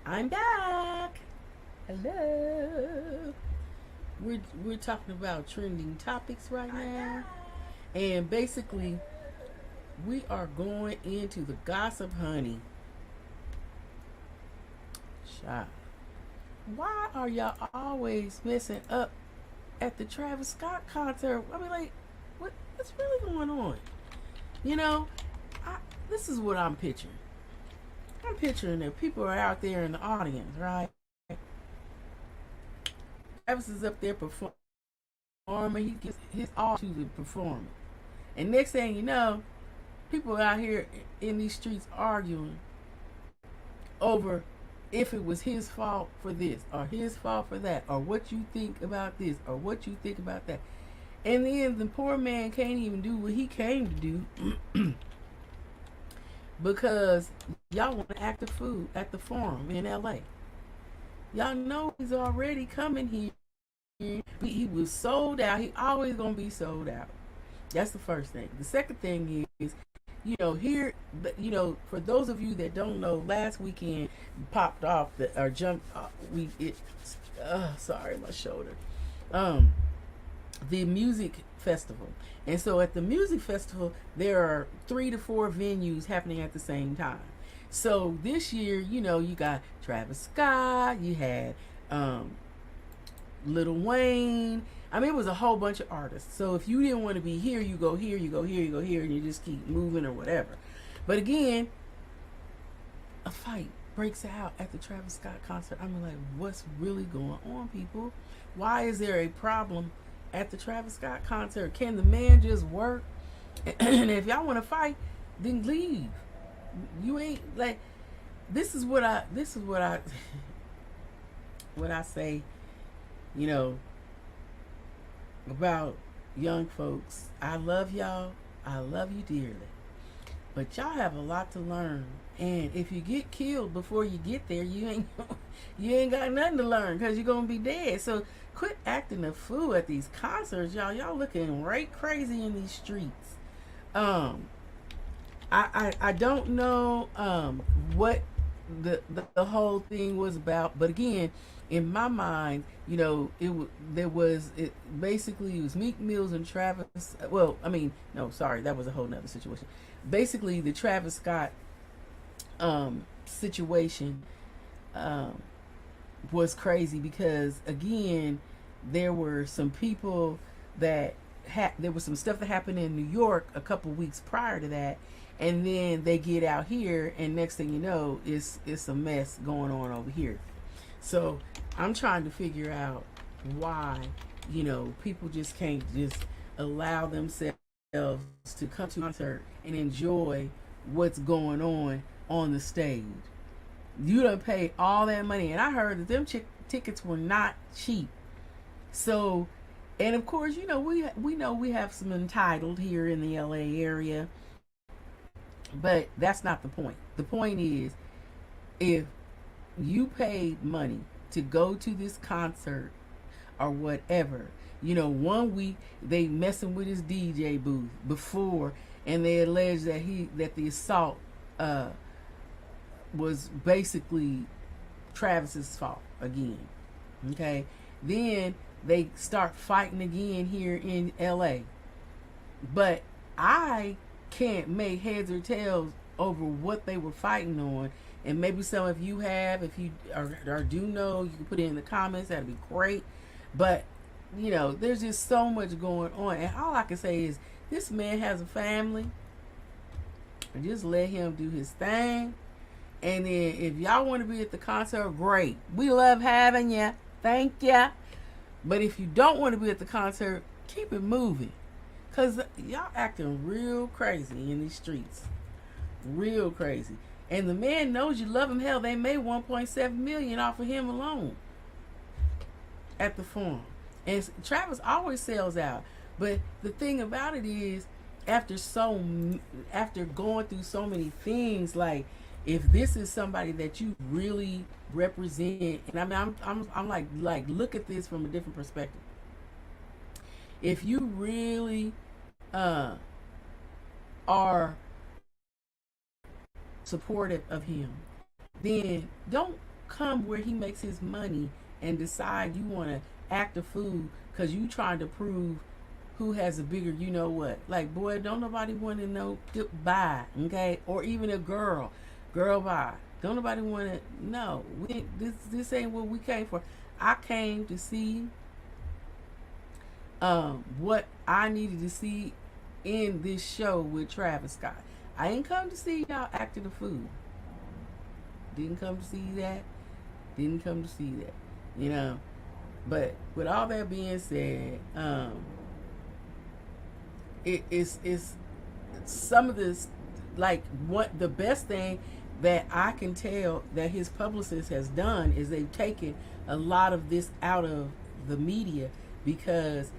I'm back. Hello. We're talking about trending topics right now, and basically we are going into the gossip, honey. Shot. Why are y'all always messing up at the Travis Scott concert? I mean, like, what's really going on? You know, I, this is what I'm picturing. I'm picturing that people are out there in the audience, right? Travis is up there performing. He gives his all to the performance. And next thing you know, people out here in these streets arguing over if it was his fault for this or his fault for that, or what you think about this or what you think about that. And then the poor man can't even do what he came to do because y'all want to act the fool at the forum in LA. Y'all know he's already coming here. He was sold out. He always gonna be sold out. That's the first thing. The second thing is, here, for those of you that don't know, last weekend popped off or jumped. Sorry, my shoulder. Um, the music festival, and so at the music festival, there are 3 to 4 venues happening at the same time. So this year, you got Travis Scott. You had Little Wayne. I mean, it was a whole bunch of artists. So if you didn't want to be here, you go here, you go here, you go here, and you just keep moving or whatever. But again, a fight breaks out at the Travis Scott concert. I'm like, what's really going on, people? Why is there a problem at the Travis Scott concert? Can the man just work? And if y'all want to fight, then leave. You ain't like. This is what I what I say, you know, about young folks. I love y'all. I love you dearly. But y'all have a lot to learn. And if you get killed before you get there, you ain't got nothing to learn because you're gonna be dead. So quit acting a fool at these concerts, y'all. Y'all looking right crazy in these streets. Um, I don't know what the whole thing was about, but again, in my mind, it basically it was Meek Mills and Travis. Well, I mean, no, sorry, that was a whole nother situation. Basically, the Travis Scott situation um, was crazy because again, there were some people that there was some stuff that happened in New York a couple weeks prior to that, and then they get out here, and next thing you know, it's a mess going on over here. So I'm trying to figure out why people just can't just allow themselves to come to a concert and enjoy what's going on the stage. You done paid all that money, and I heard that them tickets were not cheap. So, and of course, we know we have some entitled here in the LA area, but that's not the point. The point is, if you paid money to go to this concert or whatever, one week they messing with his DJ booth before, and they allege that the assault uh, was basically Travis's fault again. Okay, then they start fighting again here in LA. But I can't make heads or tails over what they were fighting on. And maybe some of you have, if you or do know, you can put it in the comments. That'd be great. But there's just so much going on, and all I can say is this man has a family, and just let him do his thing. And then if y'all want to be at the concert, great. We love having you. Thank ya. But if you don't want to be at the concert, keep it moving. Because y'all acting real crazy in these streets. Real crazy. And the man knows you love him. Hell, they made 1.7 million off of him alone at the forum. And Travis always sells out. But the thing about it is, after going through so many things, like if this is somebody that you really represent, and I mean, I'm like look at this from a different perspective. If you really are supportive of him, then don't come where he makes his money and decide you want to act a fool because you trying to prove who has a bigger you know what. Like, boy, don't nobody want to know bye, okay? Or even a girl bye. Don't nobody want to know. This ain't what we came for. I came to see what I needed to see in this show with Travis Scott. I ain't come to see y'all acting a fool. Didn't come to see that. Didn't come to see that. You know. But with all that being said, it's some of this, like, what the best thing that I can tell that his publicist has done is they've taken a lot of this out of the media, because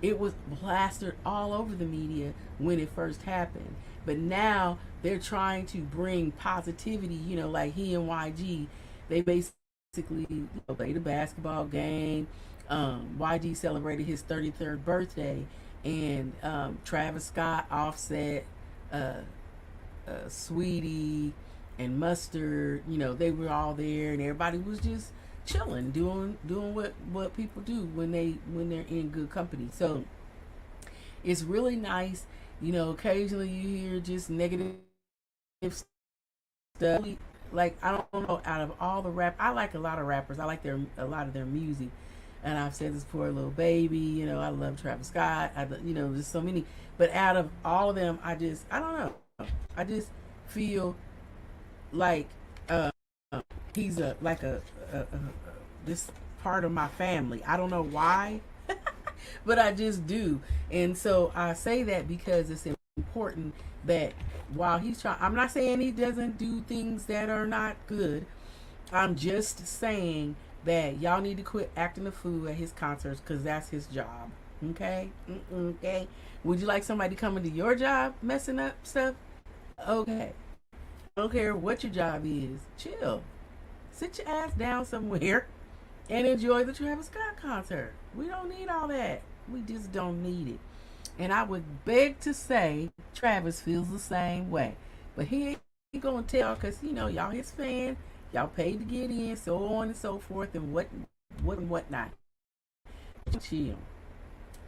it was plastered all over the media when it first happened. But now they're trying to bring positivity, you know, like he and YG, they basically, you know, played a basketball game. YG celebrated his 33rd birthday, and Travis Scott, Offset, Sweetie, and Mustard, you know, they were all there, and everybody was just chilling, doing what people do when they're in good company. So it's really nice. You know, occasionally you hear just negative stuff. Like, I don't know, out of all the rap, I like a lot of rappers. I like a lot of their music. And I've said this before, Lil Baby, you know, I love Travis Scott. You know, there's so many. But out of all of them, I don't know. I just feel like he's this part of my family. I don't know why, but I just do. And so I say that because it's important that while he's trying, I'm not saying he doesn't do things that are not good. I'm just saying that y'all need to quit acting a fool at his concerts, because that's his job. Okay? Okay? Would you like somebody coming to your job messing up stuff? Okay. I don't care what your job is. Chill. Sit your ass down somewhere and enjoy the Travis Scott concert. We don't need all that. We just don't need it. And I would beg to say Travis feels the same way. But he ain't going to tell, because, you know, y'all his fan. Y'all paid to get in, so on and so forth, and whatnot. Chill.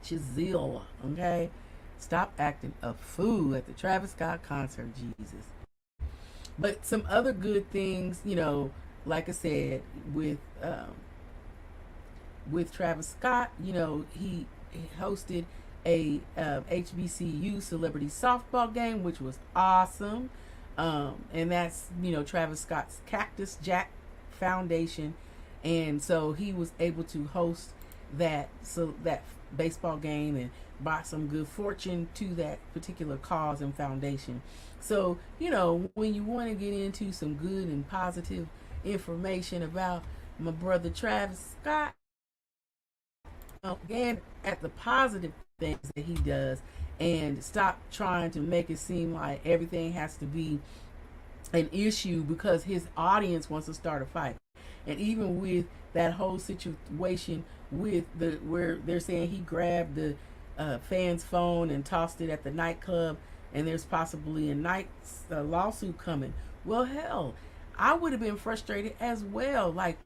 Chill, okay? Stop acting a fool at the Travis Scott concert, Jesus. But some other good things, you know, like I said, with Travis Scott, you know, he hosted a HBCU celebrity softball game, which was awesome. And that's, you know, Travis Scott's Cactus Jack Foundation. And so he was able to host that baseball game and brought some good fortune to that particular cause and foundation. So, you know, when you want to get into some good and positive information about my brother Travis Scott, again, at the positive things that he does, and stop trying to make it seem like everything has to be an issue because his audience wants to start a fight. And even with that whole situation with where they're saying he grabbed the fan's phone and tossed it at the nightclub, and there's possibly a lawsuit coming. Well, hell, I would have been frustrated as well. Like,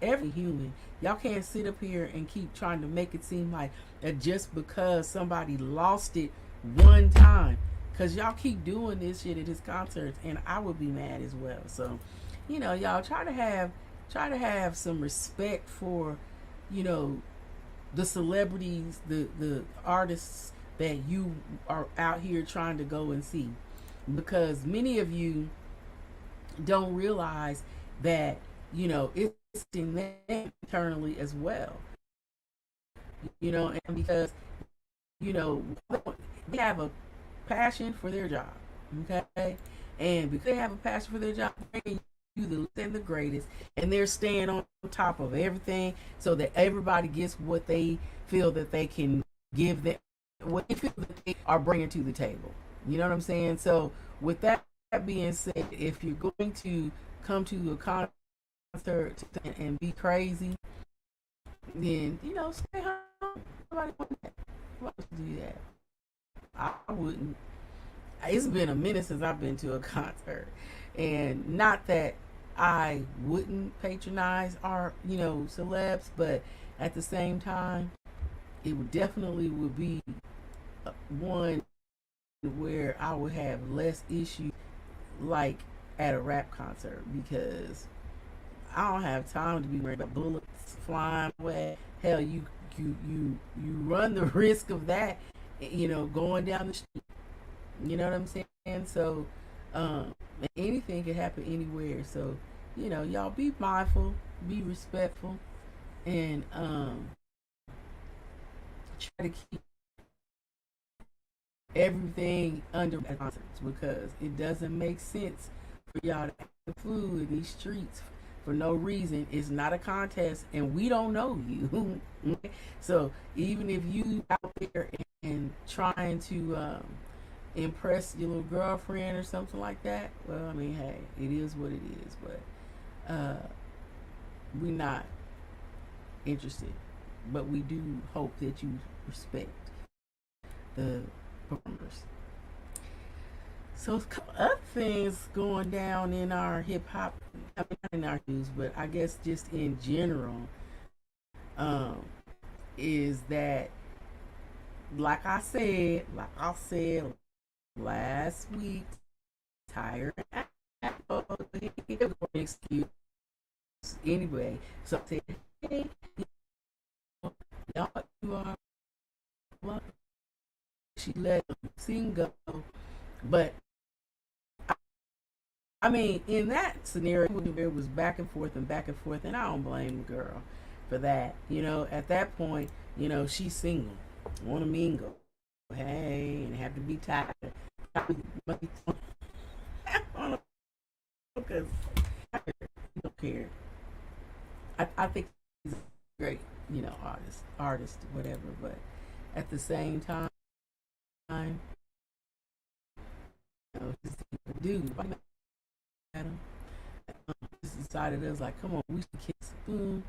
every human, y'all can't sit up here and keep trying to make it seem like that just because somebody lost it one time, because y'all keep doing this shit at his concerts, and I would be mad as well. So, you know, y'all try to have some respect for, you know, the celebrities, the artists that you are out here trying to go and see, because many of you don't realize that, you know, it's in them internally as well, you know, and because, you know, they have a passion for their job, okay, and because they have a passion for their job, bringing you the latest and the greatest, and they're staying on top of everything so that everybody gets what they feel that they can give them, what they feel that they are bringing to the table. You know what I'm saying? So with that being said, if you're going to come to a concert and be crazy, then, you know, stay home. Nobody wants to do that. I wouldn't. It's been a minute since I've been to a concert, and not that I wouldn't patronize our, celebs, but at the same time, it would definitely would be one where I would have less issues like at a rap concert because I don't have time to be worried about bullets flying away. Hell, you run the risk of that, going down the street. You know what I'm saying? So, um, anything can happen anywhere. So, y'all be mindful, be respectful, and try to keep everything under concerts because it doesn't make sense for y'all to have the flu in these streets for no reason. It's not a contest, and we don't know you. So even if you out there and trying to impress your little girlfriend or something like that, well, I mean, hey, it is what it is. But we're not interested. But we do hope that you respect the performers. So a couple other things going down in our hip hop, I mean not in our news, but I guess just in general, um, is that like I said last week, tired excuse anyway. So I said, hey, y'all, you are welcome. She let them sing go, but I mean, in that scenario, it was back and forth and back and forth, and I don't blame the girl for that. At that point, she's single, want to mingle, hey, and have to be tired. Because I don't care. I think he's a great, artist, whatever. But at the same time, he's a dude. Adam just decided it was like, come on, we should kiss. Boom.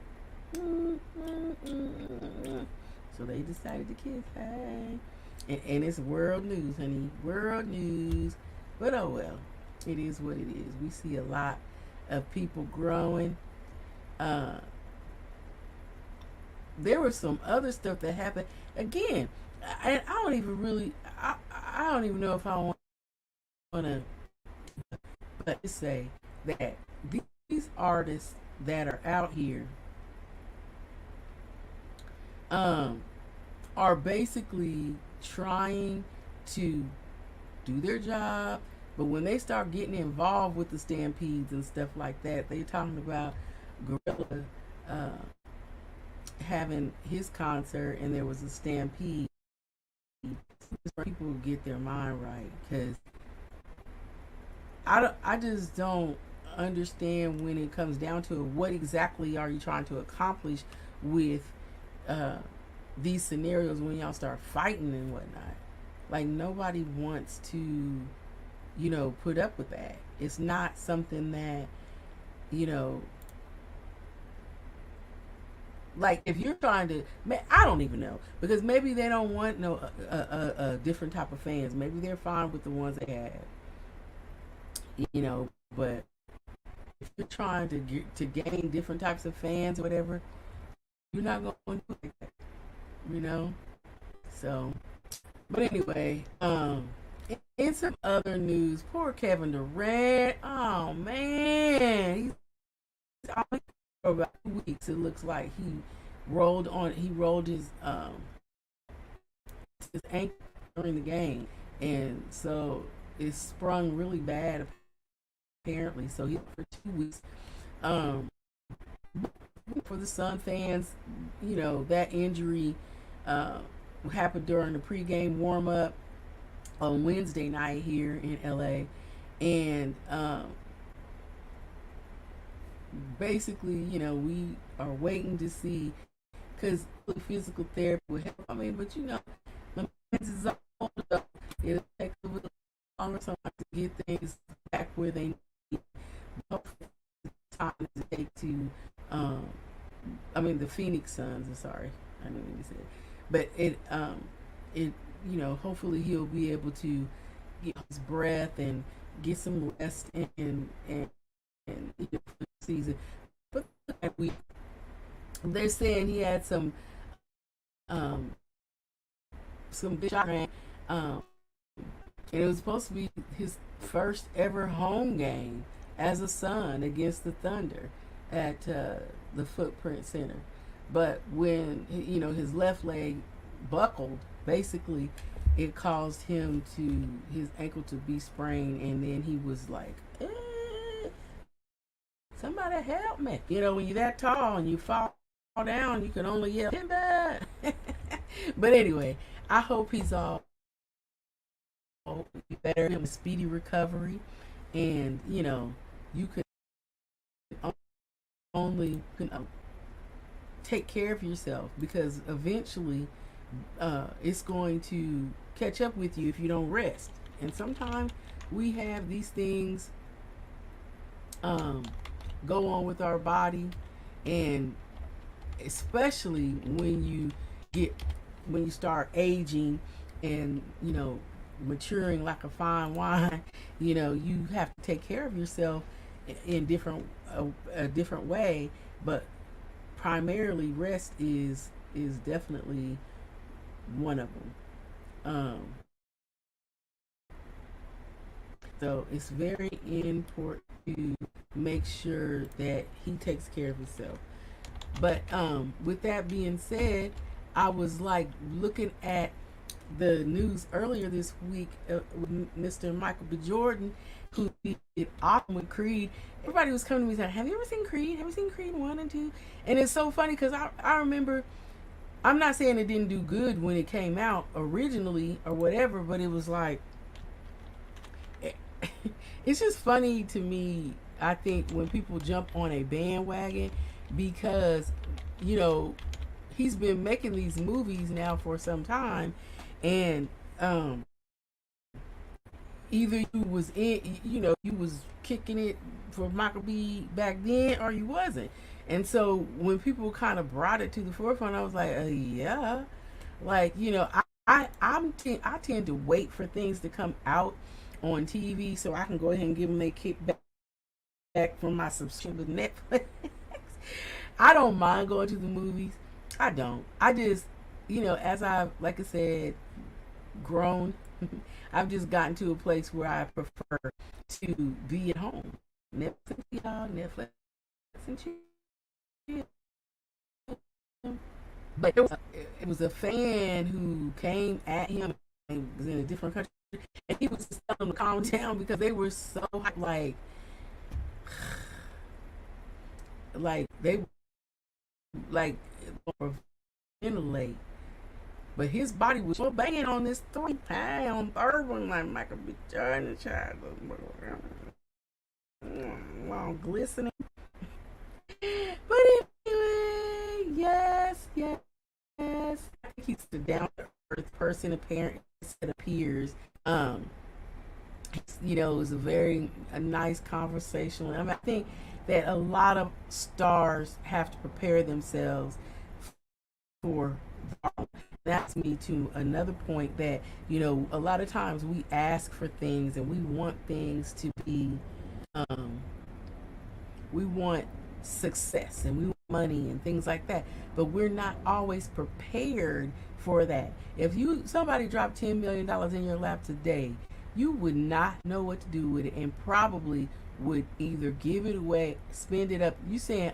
So they decided to kiss. Hey, and it's world news, honey, world news. But oh well, it is what it is. We see a lot of people growing. Uh, there was some other stuff that happened. Again, I don't even really, I don't even know if I want to, but to say that these artists that are out here um, are basically trying to do their job, but when they start getting involved with the stampedes and stuff like that, they talking about Gorilla uh, having his concert and there was a stampede. People get their mind right because I just don't understand when it comes down to it, what exactly are you trying to accomplish with uh, these scenarios when y'all start fighting and whatnot. Like nobody wants to, put up with that. It's not something that, you know, like if you're trying to, I don't even know because maybe they don't want no a different type of fans. Maybe they're fine with the ones they have, but if you're trying to gain different types of fans or whatever, you're not going to do it like that. So, but anyway, in some other news, poor Kevin Durant. Oh man, he's out for about 2 weeks. It looks like he rolled his ankle during the game, and so it sprung really bad apparently. So he for 2 weeks. Um, for the Sun fans, that injury happened during the pregame warm up on Wednesday night here in LA, and basically, we are waiting to see because physical therapy will help. I mean, but the fans is old enough. It'll take a little longer time to get things back where they need. Time to take to the Phoenix Suns. I'm sorry, I didn't mean to say it, but it hopefully he'll be able to get his breath and get some rest and season. But they're saying he had um, some big shot, um, and it was supposed to be his first ever home game as a Sun against the Thunder at the Footprint Center. But when his left leg buckled, basically, it caused his ankle to be sprained, and then he was like, "Somebody help me!" When you're that tall and you fall down, you can only yell timber. But anyway, I hope he's all better, him a speedy recovery, and you can only take care of yourself, because eventually it's going to catch up with you if you don't rest. And sometimes we have these things go on with our body, and especially when you start aging and maturing like a fine wine, you have to take care of yourself in a different way. But primarily, rest is definitely one of them. So it's very important to make sure that he takes care of himself. But with that being said, I was like looking at the news earlier this week with Mr. Michael B. Jordan, who did Autumn with Creed. Everybody was coming to me saying, "Have you ever seen Creed? Have you seen Creed 1 and 2?" And it's so funny because I remember, I'm not saying it didn't do good when it came out originally or whatever, but it was like, it's just funny to me, I think, when people jump on a bandwagon, because, he's been making these movies now for some time, and either you was kicking it for Michael B back then, or you wasn't. And so when people kind of brought it to the forefront, I was like, yeah, like I tend to wait for things to come out on TV so I can go ahead and give them their kickback from my subscription with Netflix. I don't mind going to the movies. I don't. I just, as I've, like I said, grown, I've just gotten to a place where I prefer to be at home. Netflix and chill. But it was a fan who came at him and was in a different country, and he was just telling them to calm down because they were so like they like ventilate, but his body was so banging on this 3 pound bourbon, like Michael B. Jordan, child, long glistening. But anyway, yes. I think he's the down to earth person, apparently, it appears. It was a nice conversation. I think that a lot of stars have to prepare themselves for. That's me to another point that a lot of times we ask for things and we want things to be, we want success and we want money and things like that, but we're not always prepared for that. If somebody dropped $10 million in your lap today, you would not know what to do with it, and probably would either give it away, spend it up. You saying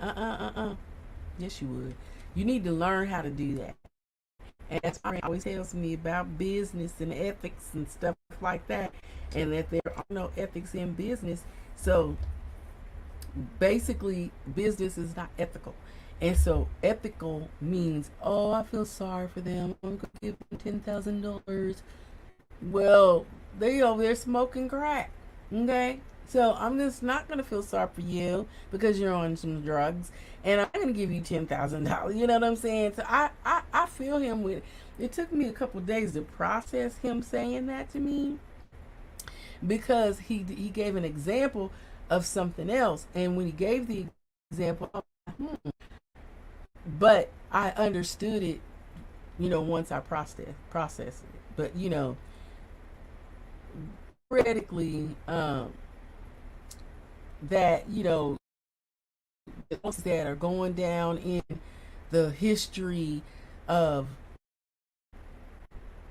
yes, you would. You need to learn how to do that. And that's why always tells me about business and ethics and stuff like that, and that there are no ethics in business. So basically, business is not ethical. And so ethical means, oh, I feel sorry for them, I'm gonna give them $10,000. Well, they over there smoking crack. Okay? So I'm just not gonna feel sorry for you because you're on some drugs, and I'm gonna give you $10,000. You know what I'm saying? So I feel him with. It took me a couple of days to process him saying that to me, because he gave an example of something else, and when he gave the example, but I understood it, once I processed it. But theoretically, that, you know, that are going down in the history of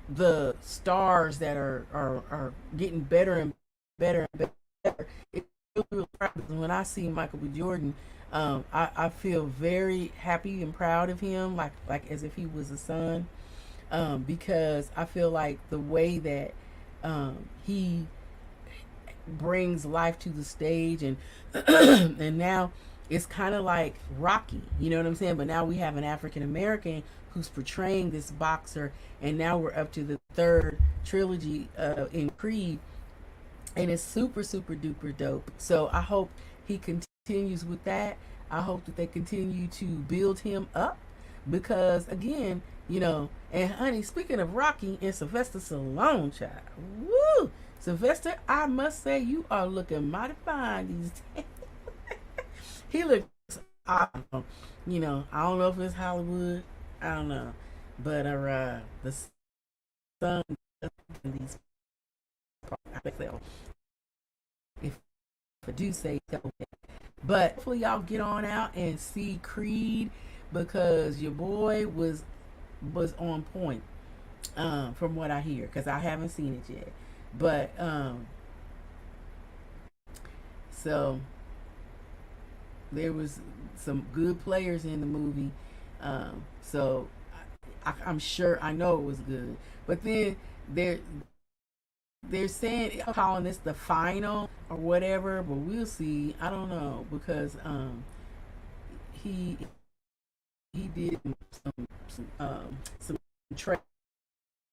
the stars that are getting better and better and better. It's really proud. When I see Michael B. Jordan, I feel very happy and proud of him, like as if he was a son, because I feel like the way that he brings life to the stage, and and now it's kind of like Rocky, you know what I'm saying? But now we have an African American who's portraying this boxer, and now we're up to the third trilogy in Creed, and it's super super duper dope. So I hope he continues with that. I hope that they continue to build him up, because again, you know, and honey, speaking of Rocky and Sylvester Stallone, child, woo, Sylvester, I must say you are looking mighty fine these days. He looks awesome. You know, I don't know if it's Hollywood, I don't know, but the sun in these, if I do say so. But hopefully y'all get on out and see Creed, because your boy was on point, from what I hear, because I haven't seen it yet. But so there was some good players in the movie. So I'm sure, I know it was good. But then they're saying, calling this the final or whatever, but we'll see. I don't know, because he he did some trade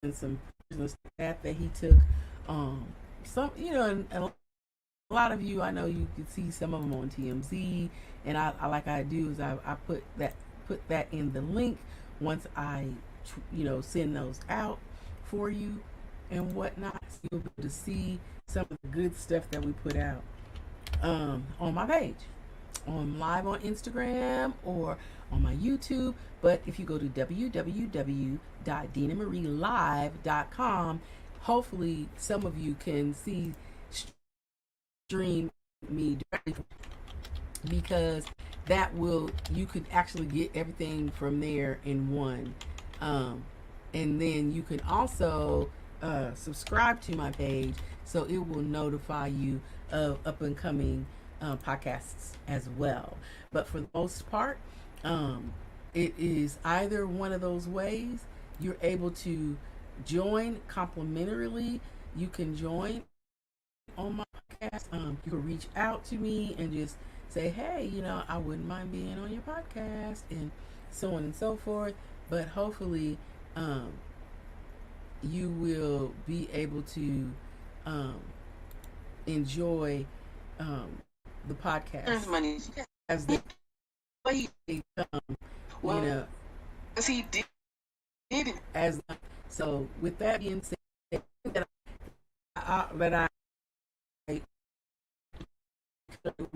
and some prisoners that he took. Some, you know, and a lot of you, I know you can see some of them on TMZ, and I like I do is I put that in the link once I you know, send those out for you and whatnot. So you'll be able to see some of the good stuff that we put out on my page, on live on Instagram or on my YouTube. But if you go to www.dinamarielive.com, hopefully some of you can see, stream me directly, because that will, you could actually get everything from there in one. And then you can also subscribe to my page, so it will notify you of up and coming podcasts as well. But for the most part, it is either one of those ways. You're able to join complimentarily. You can join on my podcast. You can reach out to me and just say, hey, you know, I wouldn't mind being on your podcast, and so on and so forth. But hopefully, you will be able to enjoy the podcast as they come, you know. He did it as so. With that being said, that I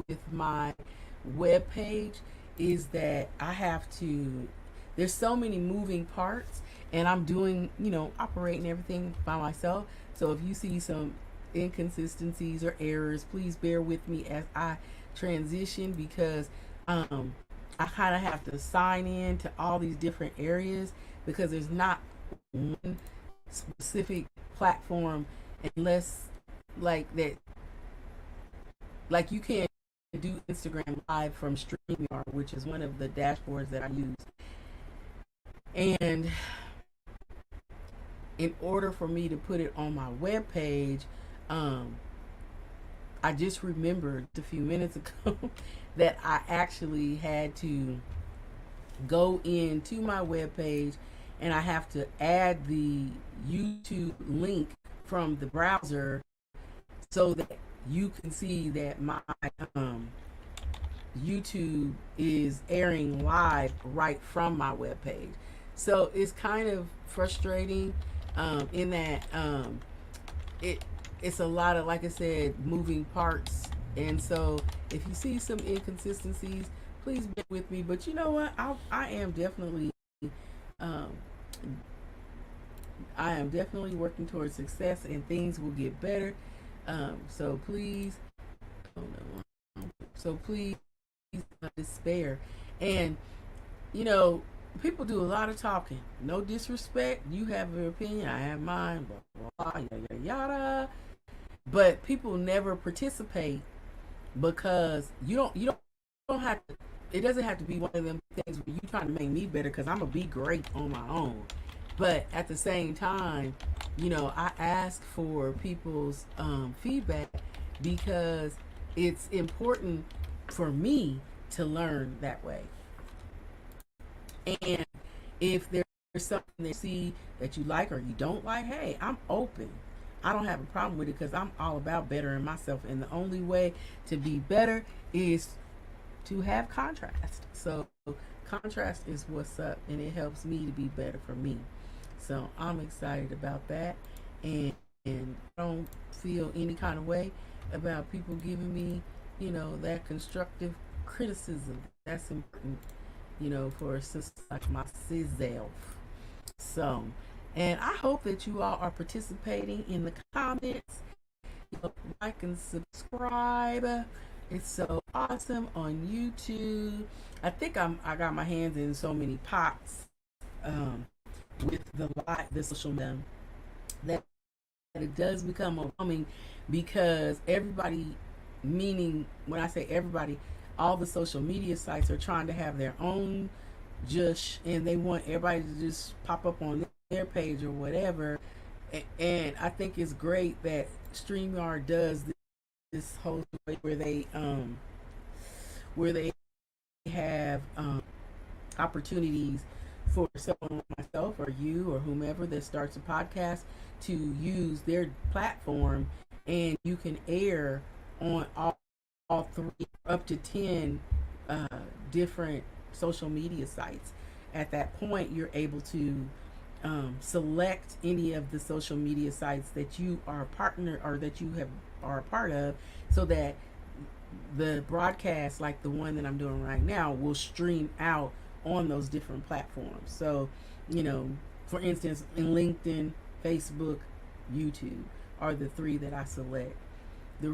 with my web page is that I have to, there's so many moving parts, and I'm doing, you know, operating everything by myself. So if you see some inconsistencies or errors, please bear with me as I transition, because I kind of have to sign in to all these different areas, because there's not one specific platform, unless like that, like you can't do Instagram live from StreamYard, which is one of the dashboards that I use. And in order for me to put it on my web page, I just remembered a few minutes ago that I actually had to go into my web page, and I have to add the YouTube link from the browser, so that you can see that my YouTube is airing live right from my webpage. So it's kind of frustrating, in that it's a lot of, like I said, moving parts. And so if you see some inconsistencies, please bear with me. But you know what? I am definitely um, working towards success, and things will get better. So please, oh no, So please despair. And you know, people do a lot of talking. No disrespect. You have your opinion. I have mine. Blah blah blah. Yada yada yada. But people never participate because you don't have to. It doesn't have to be one of them things where you trying to make me better because I'm gonna be great on my own. But at the same time, I ask for people's feedback because it's important for me to learn that way. And if there's something they see that you like or you don't like, hey, I'm open. I don't have a problem with it because I'm all about bettering myself. And the only way to be better is to have contrast. So contrast is what's up, and it helps me to be better for me. So I'm excited about that, and I don't feel any kind of way about people giving me, that constructive criticism. That's important, for a sister like myself. So, and I hope that you all are participating in the comments. Like and subscribe. It's so awesome on YouTube. I think I got my hands in so many pots with the social media that it does become overwhelming because everybody, meaning when I say everybody, all the social media sites are trying to have their own jush, and they want everybody to just pop up on their page or whatever. And I think it's great that StreamYard does this whole way where they have opportunities for someone like myself or you or whomever that starts a podcast to use their platform, and you can air on all three, up to 10 different social media sites. At that point, you're able to select any of the social media sites that you are a partner or that you are a part of, so that the broadcast, like the one that I'm doing right now, will stream out on those different platforms. So, for instance, in LinkedIn, Facebook, YouTube are the three that I select. The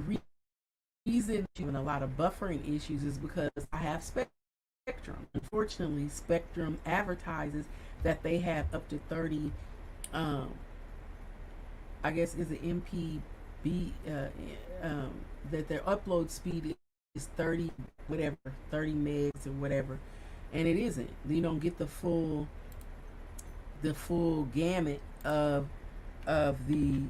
reason having a lot of buffering issues is because I have Spectrum. Unfortunately, Spectrum advertises that they have up to 30, I guess is it MPB, that their upload speed is 30, whatever, 30 megs or whatever, and it isn't. You don't get the full gamut of the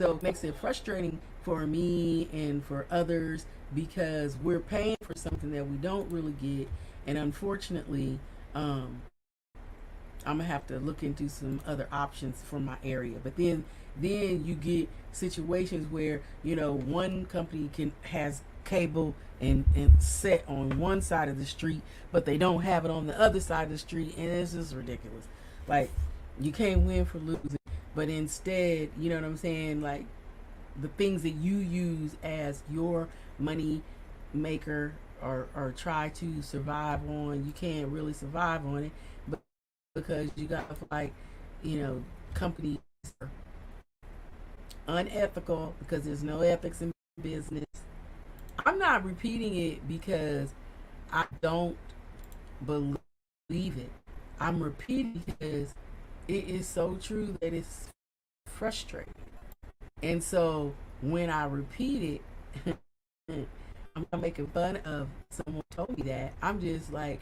so it makes it frustrating for me and for others because we're paying for something that we don't really get, and unfortunately, I'm gonna have to look into some other options for my area. But then you get situations where one company has cable and set on one side of the street, but they don't have it on the other side of the street, and it's just ridiculous. Like, you can't win for losing. But instead, you know what I'm saying, like the things that you use as your money maker or try to survive on, you can't really survive on it, but because you got like, companies are unethical because there's no ethics in business. I'm not repeating it because I don't believe it. I'm repeating because it is so true that it's frustrating. And so when I repeat it, I'm not making fun of someone told me that. I'm just like,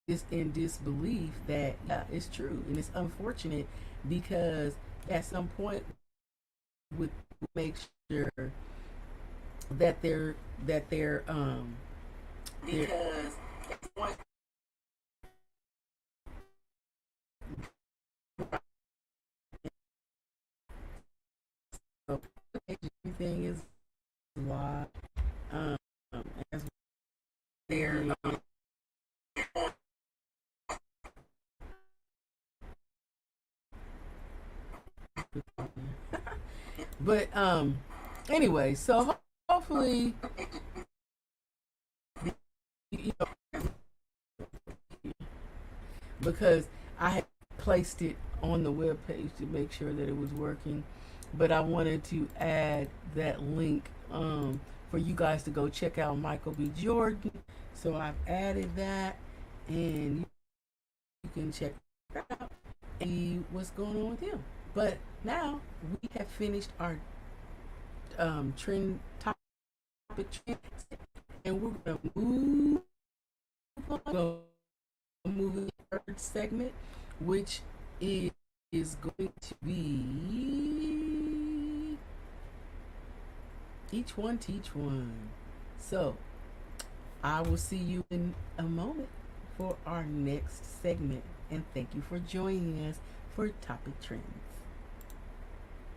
just in disbelief that yeah, it's true. And it's unfortunate because at some point would make sure that they're because everything is a lot as they're but anyway, so hopefully you know, because I had placed it on the web page to make sure that it was working. But I wanted to add that link for you guys to go check out Michael B. Jordan. So I've added that, and you can check it out and see what's going on with him. But now we have finished our trend topic trend, and we're gonna move on. Moving to the third segment, which is going to be each one teach one. So I will see you in a moment for our next segment, and thank you for joining us for Topic Trends.